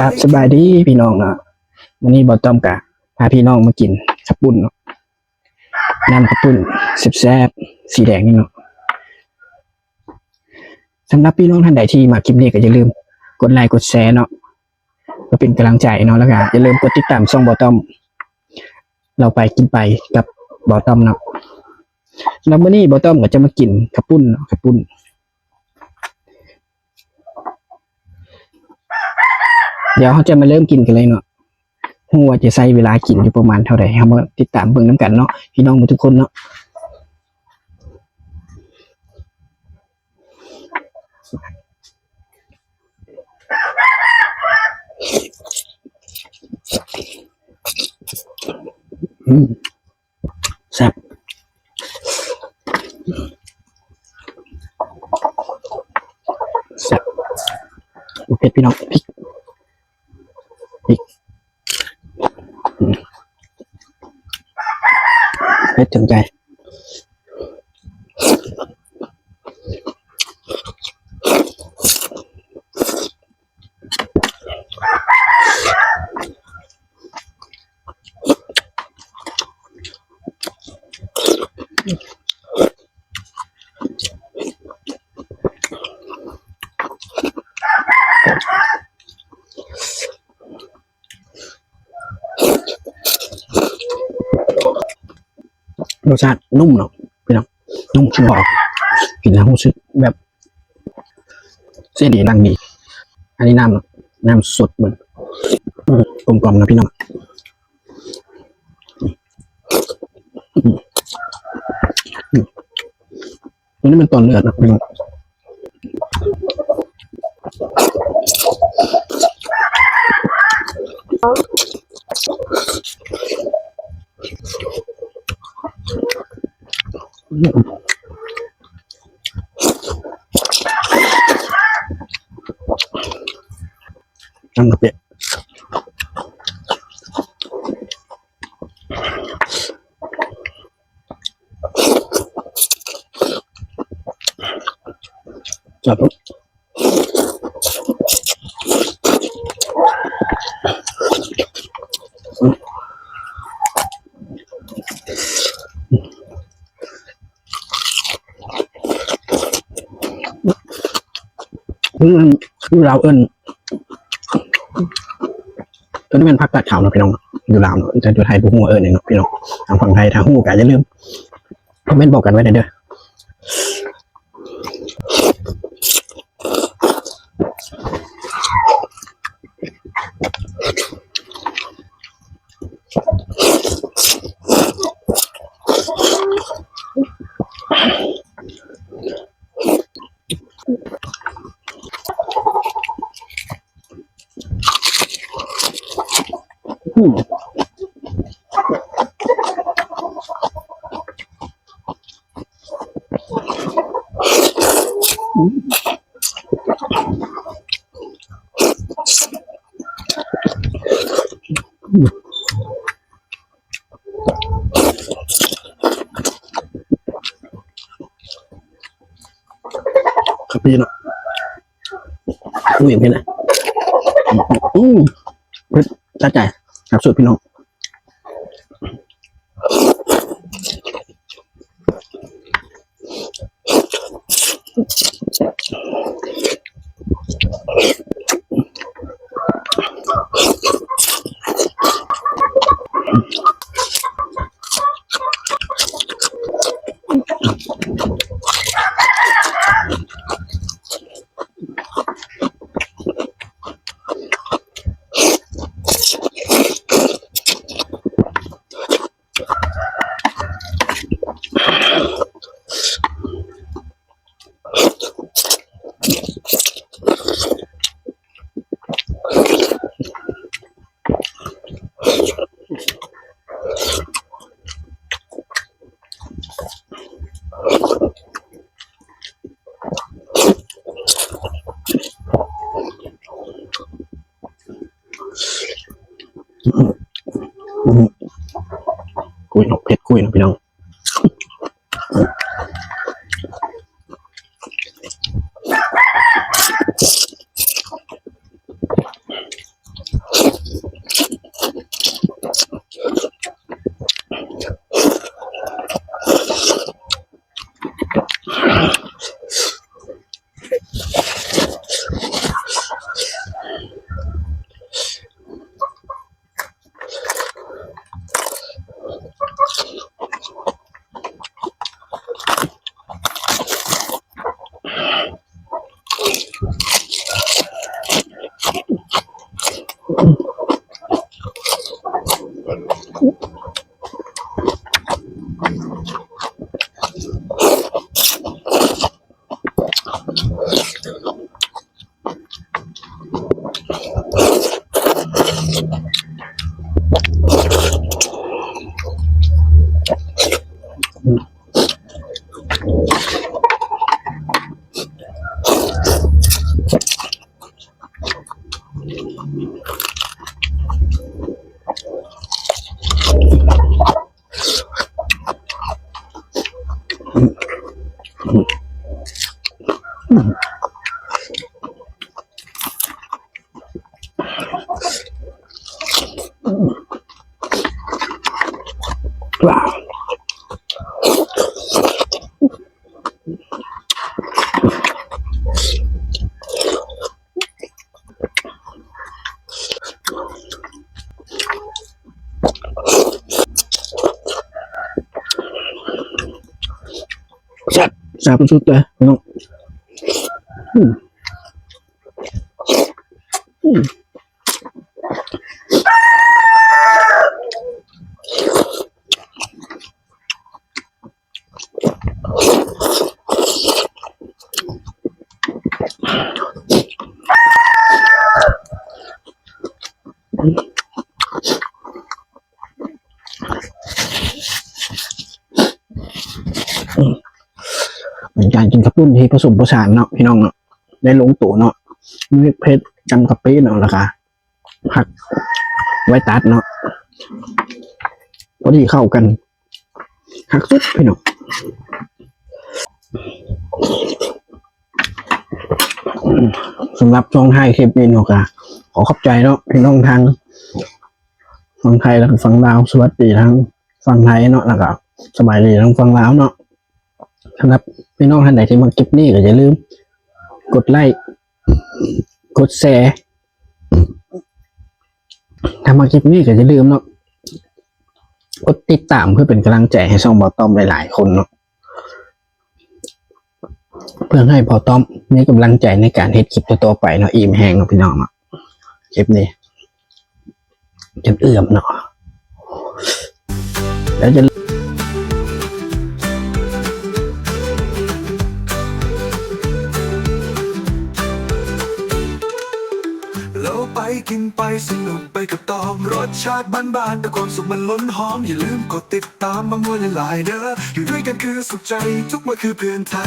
ครับสบายดีพี่น้องเนาะวันนี้บ่ต้อมกะพาพี่น้องมากินข้าวปุ้นเนาะน้ำข้าวปุ้นแซ่บๆสีแดงนี่เนาะสำหรับพี่น้องท่านใดที่มาคลิปนี้ก็อย่าลืมกดไลค์กดแชร์เนาะเพื่อเป็นกำลังใจเนาะแล้วก็อย่าลืมกดติดตามช่องบ่ต้อมเราไปกินไปกับบ่ต้อมเนาะแล้วมื้อนี้บ่ต้อมก็จะมากินข้าวปุ้นเนาะข้าวปุ้นเดี๋ยวเราจะมาเริ่มกินกันเลยเนาะฮู้ว่าจะใช้เวลากินอยู่ประมาณเท่าใดเฮามาติดตามเบิ่งนำกันเนาะพี่น้องทุกคนเนาะแซ่บแซ่บเผ็ดพี่น้องพริกเผ็ดถึงใจรสชาตินุ่มเนาะพี่น้องนุ่มชุ่มหอมกินแล้วรู้สึกแบบเส้นดีดังดีอันนี้น้ำสดเหมือนกลมๆนะพี่น้องอันนี้มันตอนเลือดนะพี่น้องน้ำกระเปียกจับคือเราเอิ้นตัวนี้เป็นผักกาดขาวนะพี่น้องอยู่ลาวเนาะแต่อยู่ไทยบ่ฮู้เอิ้นเนาะพี่น้องทางฝั่งไทยถ้าฮู้ก็อย่าลืมคอมเมนต์บอกกันไว้เด้อครับพี่เนาะอย่างนี้นะเผ็ดจัดใจครับสุดพี่น้องกุยเผ็ดกุยนะพี่น้อง ว้าวแซ่บแซ่บสุดเลยน้องเป็นการกินข้าวปุ้นที่ผสมผสานเนาะพี่น้องเนาะได้ลงตัวเนาะมีเผ็ดจำกะปิเนาะราคาผักไว้ตัดเนาะพอดีเข้ากันหักสุดพี่น้องสำหรับช่องไทยคลิปนี้เนาะค่ะขอขอบใจเนาะพี่น้องทางฝั่งไทยและฝั่งลาวสวัสดีทั้งฝั่งไทยเนาะแล้วก็สบายดีทั้งฝั่งลาวเนาะสำหรับพี่น้องท่านไหนที่มาคลิปนี้ก็อย่าลืมกดไลค์กดแชร์ถ้ามาคลิปนี้ก็อย่าลืมเนาะกดติดตามเพื่อเป็นกำลังใจให้ช่องบอต้อมหลายๆคนเนาะเพื่อให้บอต้อมมีกำลังใจในการเฮ็ดคลิปต่อๆไปเนาะอิ่มแห้งเนาะพี่น้องเนาะคลิปนี้จนเอื่อมเนาะแล้วจะเราไปกินไปสนุกไปกับตอมรสชาติบ้านๆแต่ความสุขมันล้นหอมอย่าลืมกดติดตามมามัวหลายๆเด้ออยู่ด้วยกันคือสุขใจทุกวันคือเพื่อนไทย